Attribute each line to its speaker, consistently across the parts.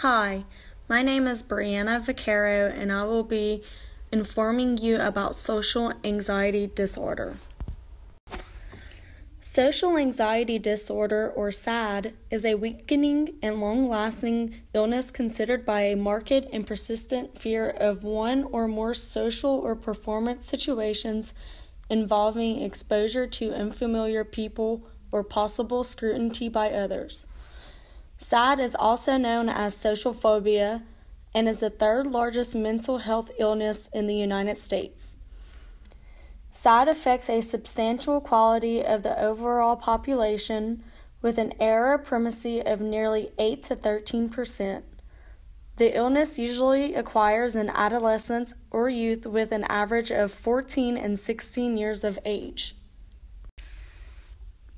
Speaker 1: Hi, my name is Brianna Vaccaro, and I will be informing you about social anxiety disorder. Social anxiety disorder, or SAD, is a weakening and long-lasting illness considered by a marked and persistent fear of one or more social or performance situations involving exposure to unfamiliar people or possible scrutiny by others. SAD is also known as social phobia and is the third largest mental health illness in the United States. SAD affects a substantial quality of the overall population with an error primacy of nearly 8 to 13%. The illness usually acquires in adolescence or youth with an average of 14 and 16 years of age.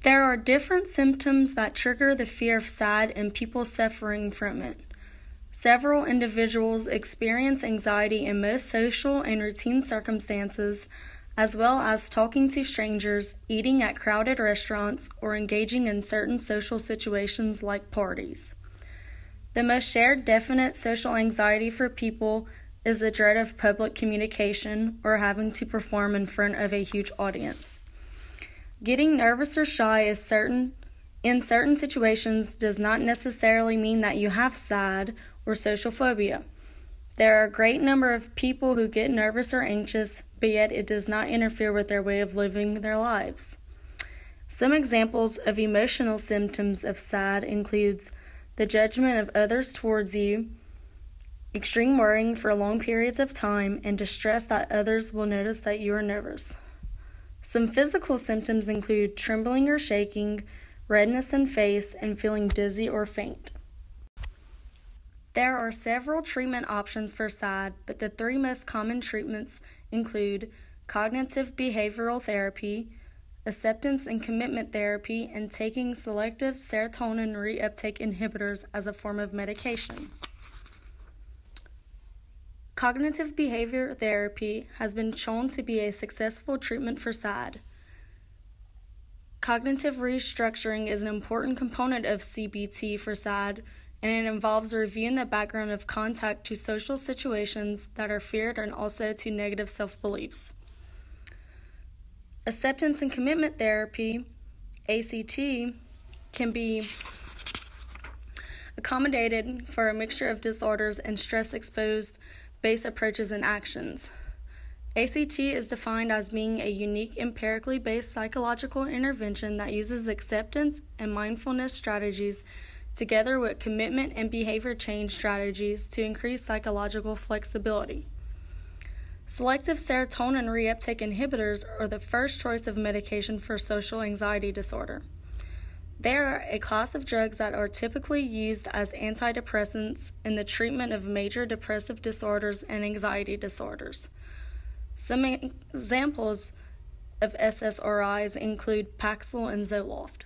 Speaker 1: There are different symptoms that trigger the fear of SAD in people suffering from it. Several individuals experience anxiety in most social and routine circumstances, as well as talking to strangers, eating at crowded restaurants, or engaging in certain social situations like parties. The most shared definite social anxiety for people is the dread of public communication or having to perform in front of a huge audience. Getting nervous or shy in certain situations does not necessarily mean that you have SAD or social phobia. There are a great number of people who get nervous or anxious, but yet it does not interfere with their way of living their lives. Some examples of emotional symptoms of SAD includes the judgment of others towards you, extreme worrying for long periods of time, and distress that others will notice that you are nervous. Some physical symptoms include trembling or shaking, redness in face, and feeling dizzy or faint. There are several treatment options for SAD, but the three most common treatments include cognitive behavioral therapy, acceptance and commitment therapy, and taking selective serotonin reuptake inhibitors as a form of medication. Cognitive behavior therapy has been shown to be a successful treatment for SAD. Cognitive restructuring is an important component of CBT for SAD, and it involves reviewing the background of contact to social situations that are feared and also to negative self-beliefs. Acceptance and commitment therapy, ACT, can be accommodated for a mixture of disorders and stress-exposed based approaches and actions. ACT is defined as being a unique empirically based psychological intervention that uses acceptance and mindfulness strategies together with commitment and behavior change strategies to increase psychological flexibility. Selective serotonin reuptake inhibitors are the first choice of medication for social anxiety disorder. They are a class of drugs that are typically used as antidepressants in the treatment of major depressive disorders and anxiety disorders. Some examples of SSRIs include Paxil and Zoloft.